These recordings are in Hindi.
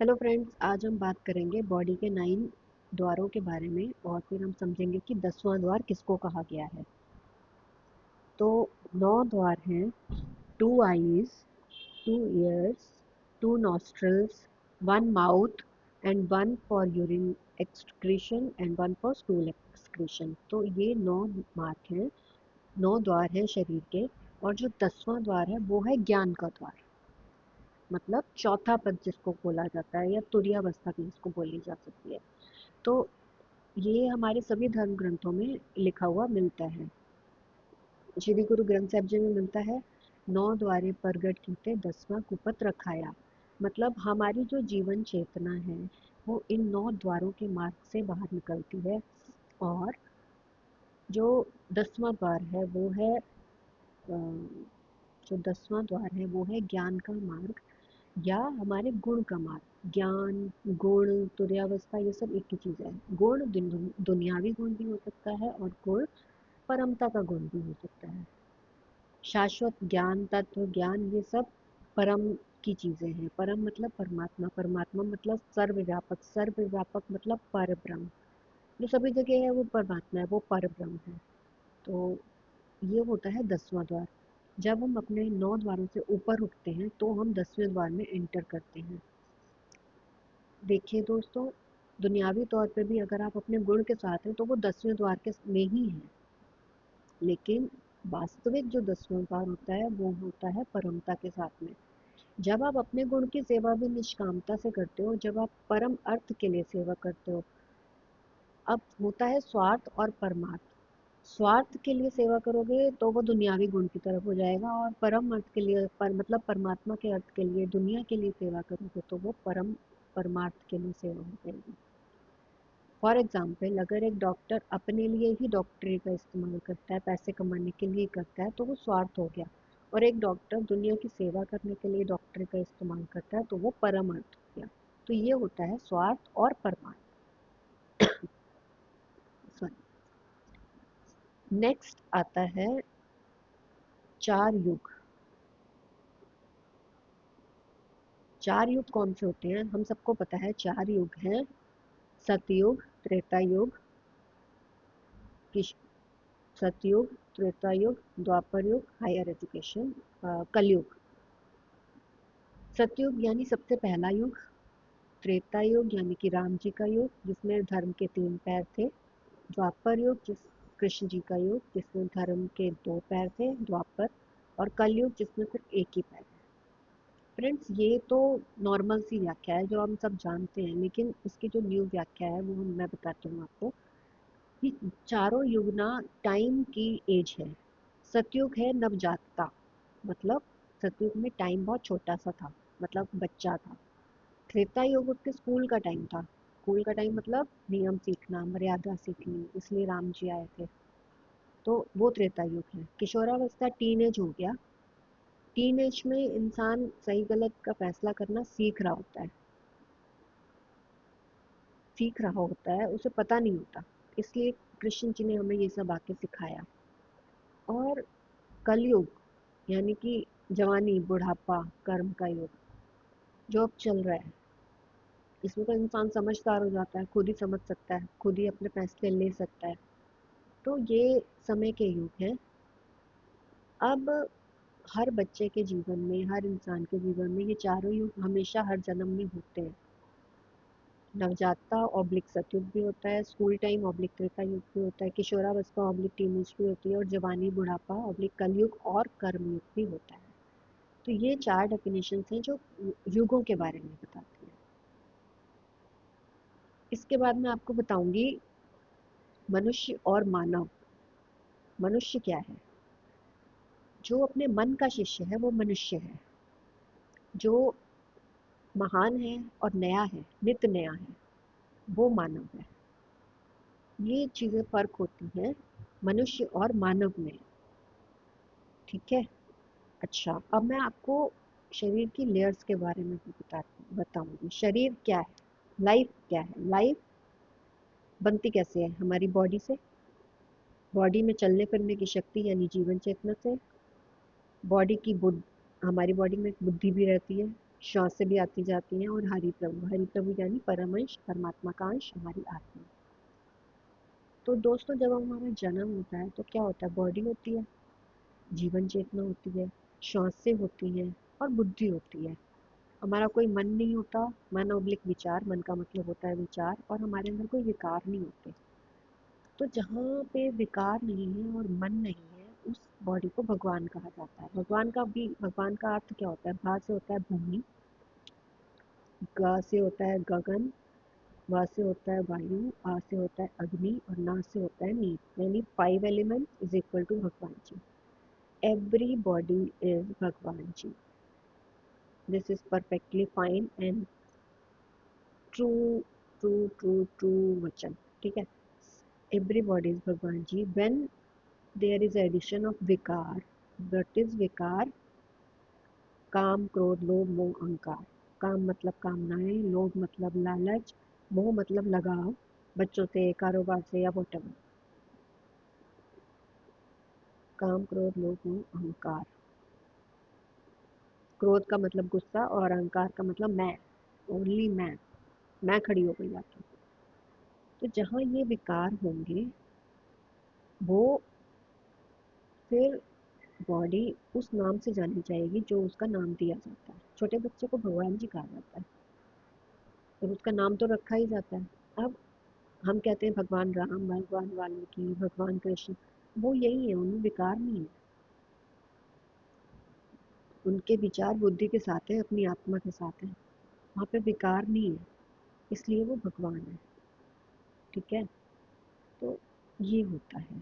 हेलो फ्रेंड्स, आज हम बात करेंगे बॉडी के 9 द्वारों के बारे में और फिर हम समझेंगे कि 10वां द्वार किसको कहा गया है। तो 9 द्वार हैं। 2 eyes, 2 years, 2 nostrils, 1 mouth and 1 for urine excretion and 1 for stool excretion. तो ये 9 मार्ग हैं, 9 द्वार हैं शरीर के। और जो 10वां द्वार है वो है ज्ञान का द्वार, मतलब चौथा पद जिसको बोला जाता है, या तुरीयावस्था भी जिसको बोली जा सकती है। तो ये हमारे सभी धर्म ग्रंथों में लिखा हुआ मिलता है। श्री गुरु ग्रंथ साहिब जी में मिलता है, 9 द्वारे प्रगट कीते 10वां कुपथ रखाया। मतलब हमारी जो जीवन चेतना है वो इन 9 द्वारों के मार्ग से बाहर निकलती है। और जो 10वां द्वार है वो है जो 10वां द्वार है वो है ज्ञान का मार्ग, या हमारे गुण का मार्ग। ज्ञान, गुण, तुर्यावस्था, ये सब एक ही चीज़ है। गुण दुनियावी गुण भी हो सकता है और गुण परमता का गुण भी हो सकता है। शाश्वत ज्ञान, तत्व ज्ञान, ये सब परम की चीज़ें हैं। परम मतलब परमात्मा, परमात्मा मतलब सर्वव्यापक, सर्वव्यापक मतलब पर ब्रह्म। जो सभी जगह है वो परमात्मा है, वो पर ब्रह्म है। तो ये होता है 10वां द्वार। जब हम अपने 9 द्वारों से ऊपर उठते हैं तो हम 10वें द्वार में एंटर करते हैं। देखिए दोस्तों, दुनियावी तौर पे भी अगर आप अपने गुण के साथ हैं तो वो 10वें द्वार के में ही है, लेकिन वास्तविक जो 10वां द्वार होता है वो होता है परमता के साथ में। जब आप अपने गुण की सेवा भी निष्कामता से करते हो, जब आप परम अर्थ के लिए सेवा करते हो, अब होता है स्वार्थ और परमार्थ। स्वार्थ के लिए सेवा करोगे तो वो दुनियावी गुण की तरफ हो जाएगा, और परम अर्थ के लिए मतलब परमात्मा के अर्थ के लिए, दुनिया के लिए सेवा करोगे तो वो परमार्थ के लिए सेवा हो जाएगी। फॉर एग्जाम्पल, अगर एक डॉक्टर अपने लिए ही डॉक्टरी का इस्तेमाल करता है, पैसे कमाने के लिए करता है, तो वो स्वार्थ हो गया। और एक डॉक्टर दुनिया की सेवा करने के लिए डॉक्टरी का इस्तेमाल करता है तो वो परम अर्थ हो गया। तो ये होता है स्वार्थ और परमार्थ। सॉरी। नेक्स्ट आता है 4 युग। 4 युग कौन से होते हैं? हम सबको पता है 4 युग हैं। सतयुग, त्रेता युग, सतयुग, त्रेता युग, द्वापर युग, हायर एजुकेशन, कलयुग। सतयुग यानी सबसे पहला युग। त्रेता युग यानी कि राम जी का युग, जिसमें धर्म के 3 पैर थे। द्वापर युग जिस कृष्ण जी का युग, जिसमें धर्म के 2 पैर थे, द्वापर। और कलयुग जिसमें सिर्फ एक ही पैर है। फ्रेंड्स, ये तो नॉर्मल सी व्याख्या है जो हम सब जानते हैं, लेकिन इसकी जो न्यू व्याख्या है वो मैं बताती हूँ आपको। ये चारों युग ना टाइम की एज है। सतयुग है नवजातता, मतलब सतयुग में टाइम बहुत छोटा सा था, मतलब बच्चा था। त्रेता युग उसके स्कूल का टाइम था। स्कूल का टाइम मतलब नियम सीखना, मर्यादा सीखनी, इसलिए राम जी आए थे। तो वो त्रेता युग है। किशोरावस्था टीनेज हो गया। टीनेज में इंसान सही गलत का फैसला करना सीख रहा होता है, उसे पता नहीं होता। इसलिए कृष्ण जी ने हमें ये सब आके सिखाया। और कलयुग यानी कि जवानी, बुढ़ापा, कर्म का युग जो अब चल रहा है, इसमें तो इंसान समझदार हो जाता है, खुद ही समझ सकता है, खुद ही अपने फैसले ले सकता है। तो ये समय के युग हैं। अब हर बच्चे के जीवन में, हर इंसान के जीवन में ये चारों युग हमेशा हर जन्म में होते हैं। नवजातता ऑब्लिक सतयुग भी होता है, स्कूल टाइम ऑब्लिक त्रेता युग भी होता है, किशोरावस्था ऑब्लिक टीनेज भी होती है, और जवानी, बुढ़ापा ऑब्लिक कलयुग और कर्मयुग भी होता है। तो ये 4 डेफिनेशंस हैं जो युगों के बारे में बताती हैं। इसके बाद मैं आपको बताऊंगी मनुष्य और मानव। मनुष्य क्या है? जो अपने मन का शिष्य है वो मनुष्य है। जो महान है और नया है, नित्य नया है, वो मानव है। ये चीज़ें फर्क होती हैं मनुष्य और मानव में। ठीक है। अच्छा, अब मैं आपको शरीर की लेयर्स के बारे में भी बताऊंगी। शरीर क्या है, लाइफ क्या है। लाइफ बनती कैसे है? हमारी बॉडी से। बॉडी में चलने फिरने की शक्ति यानी जीवन चेतना से। बॉडी की बुद्ध हमारी बॉडी में एक बुद्धि भी रहती है, श से भी आती जाती हैं, और हरि प्रभु यानी परमंश, परमात्मा का अंश, हमारी आत्मा। तो दोस्तों जब हमारा जन्म होता है तो क्या होता है, बॉडी होती है, जीवन चेतना होती है, श्वासें होती हैं, और बुद्धि होती है। हमारा कोई मन नहीं होता, मन ऑब्लिक विचार, मन का मतलब होता है विचार, और हमारे अंदर कोई विकार नहीं होते। तो जहाँ पे विकार नहीं है और मन नहीं है, उस बॉडी को भगवान कहा जाता है। भगवान का अर्थ क्या होता है, भा से होता है भूमि, ग से होता है गगन, व से होता है वायु, आ से होता है अग्नि, और ना से होता है नीर, यानी 5 एलिमेंट्स इज इक्वल टू भगवान जी। Every body is Bhagwan ji. This is perfectly fine and true, true true true वचन, ठीक है। Everybody is Bhagwan ji. When there is addition of vikar, what is vikar, kaam क्रोध लोभ मोह अहंकार। काम मतलब कामनाएं, लोभ मतलब लालच, मोह मतलब लगाव बच्चों से, कारोबार से, या वॉटेवर। काम क्रोध लोभ मोह अहंकार। क्रोध का मतलब गुस्सा, और अहंकार का मतलब मैं, ओनली मैं खड़ी हो गई आके। तो जहाँ ये विकार होंगे, वो फिर बॉडी उस नाम से जानी जाएगी जो उसका नाम दिया जाता है। छोटे बच्चे को भगवान जी कहा जाता है, और उसका नाम तो रखा ही जाता है। अब हम कहते हैं भगवान राम, भगवान वाल्मीकि, भगवान कृष्ण, वो यही है, उनमें विकार नहीं है। उनके विचार बुद्धि के साथ है, अपनी आत्मा के साथ है, वहाँ पे विकार नहीं है, इसलिए वो भगवान है, ठीक है। तो ये होता है,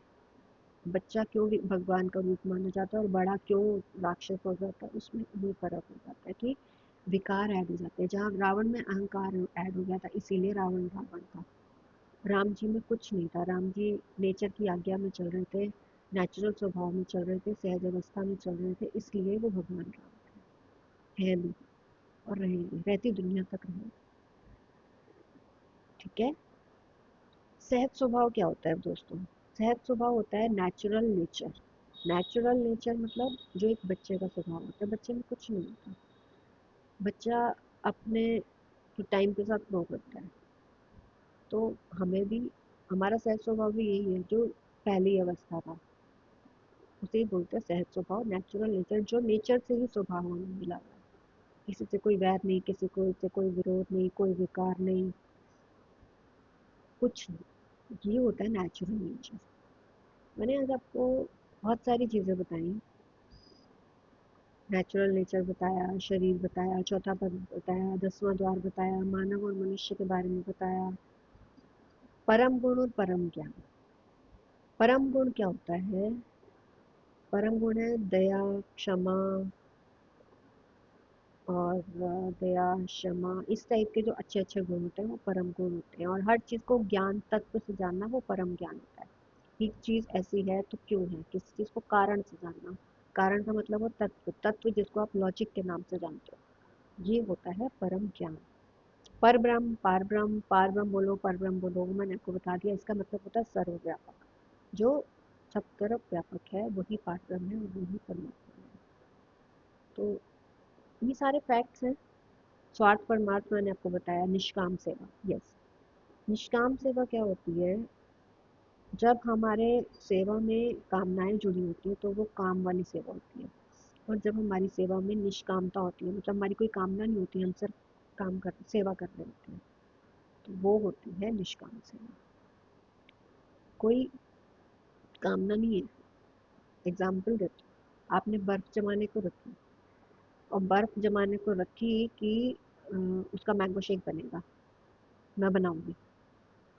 बच्चा क्यों भगवान का रूप माना जाता है और बड़ा क्यों राक्षस हो जाता है, उसमें ये फर्क हो जाता है कि विकार ऐड हो जाते हैं। जहाँ रावण में अहंकार ऐड हो गया था, इसीलिए रावण रावण था। राम जी में कुछ नहीं था, राम जी नेचर की आज्ञा में चल रहे थे, नेचुरल स्वभाव में चल रहे थे, सहज अवस्था में चल रहे थे, इसलिए वो भगवान राम है भी, और रहेंगे, रहती दुनिया तक रहेंगे, ठीक है। सहज स्वभाव क्या होता है दोस्तों, सहज स्वभाव होता है नेचुरल नेचर। नेचुरल नेचर मतलब जो एक बच्चे का स्वभाव होता है, बच्चे में कुछ नहीं होता, बच्चा अपने टाइम के साथ ग्रो करता है। तो हमें भी, हमारा सहज स्वभाव भी यही है, जो पहली अवस्था था उसे ही बोलते हैं सहज स्वभाव, नेचुरल नेचर, जो नेचर से ही स्वभाव हमें मिला हुआ है। किसी से कोई वैर नहीं, किसी को से कोई विरोध नहीं, कोई विकार नहीं, कुछ नहीं, ये होता है नेचुरल नेचर। मैंने आज आपको बहुत सारी चीज़ें बताई, नेचुरल नेचर बताया, शरीर बताया, चौथा पद बताया, 10वां द्वार बताया, मानव और मनुष्य के बारे में बताया, परम गुण और परम ज्ञान। परम गुण क्या होता है, परम गुण है दया, क्षमा, और दया क्षमा, इस टाइप के जो अच्छे अच्छे गुण होते हैं वो परम गुण होते हैं। और हर चीज़ को ज्ञान तत्व से जानना, वो परम ज्ञान होता है। एक चीज़ ऐसी है तो क्यों है, किसी चीज़ को कारण से जानना, कारण का मतलब हो तत्व, तत्व जिसको आप लॉजिक के नाम से जानते हो, ये होता है परम ज्ञान। पर ब्रह्म, पार ब्रह्म, पार ब्रह्म बोलो, पर ब्रह्म बोलो, मैंने आपको बता दिया, इसका मतलब होता है सर्वव्यापक, जो सब तरफ व्यापक है, वही पार ब्रह्म है और वही परमात्मा है। तो ये सारे फैक्ट्स हैं। स्वार्थ परमार्थ मैंने आपको बताया, निष्काम सेवा, यस। निष्काम सेवा क्या होती है, जब हमारे सेवा में कामनाएं जुड़ी होती है तो वो काम वाली सेवा होती है, और जब हमारी सेवा में निष्कामता होती है, मतलब हमारी कोई कामना नहीं होती, हम सिर्फ सेवा कर रहे होते हैं, तो वो होती है निष्काम सेवा। कोई कामना नहीं है। एग्जाम्पल देती हूँ, आपने बर्फ जमाने को रखी, और बर्फ जमाने को रखी कि उसका मैंगो शेक बनेगा, मैं बनाऊंगी,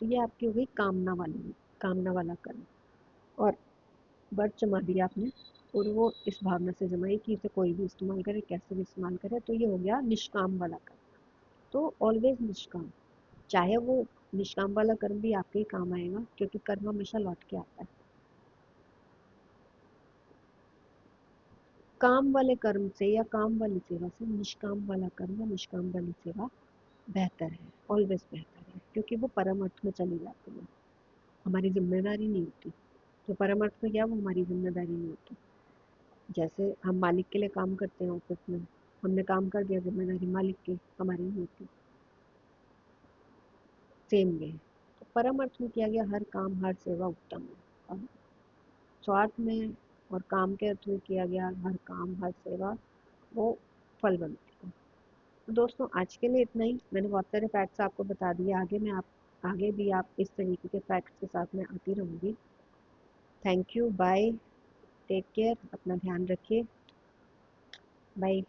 तो ये आपकी हो गई कामना वाली, कामना वाला कर्म। और बर्फ जमा दी आपने, और वो इस भावना से जमाई कि इसे कोई भी इस्तेमाल करे, कैसे भी इस्तेमाल करे, तो ये हो गया निष्काम वाला कर्म। तो ऑलवेज निष्काम, चाहे वो निष्काम वाला कर्म भी आपके ही काम आएगा, क्योंकि कर्म हमेशा लौट के आता है। काम वाले कर्म से या काम वाली सेवा से निष्काम वाला कर्म या निष्काम वाली सेवा बेहतर है, ऑलवेज बेहतर है, क्योंकि वो परम अर्थ में चली जाती है, हमारी जिम्मेदारी नहीं होती। तो परम अर्थ में क्या, वो हमारी जिम्मेदारी नहीं होती। जैसे हम मालिक के लिए काम करते हैं ऑफिस में, हमने काम कर दिया, जिम्मेदारी मालिक की, हमारी नहीं होती। सेम वे, तो परम अर्थ में किया गया हर काम हर सेवा उत्तम है, और स्वार्थ में और काम के अर्थ में किया गया हर काम हर सेवा वो फल बनती है। तो दोस्तों आज के लिए इतना ही। मैंने बहुत सारे फैक्ट्स आपको बता दिए, आगे भी आप इस तरीके के फैक्ट्स के साथ में आती रहूँगी। Thank you, bye, take care, अपना ध्यान रखिए, बाय।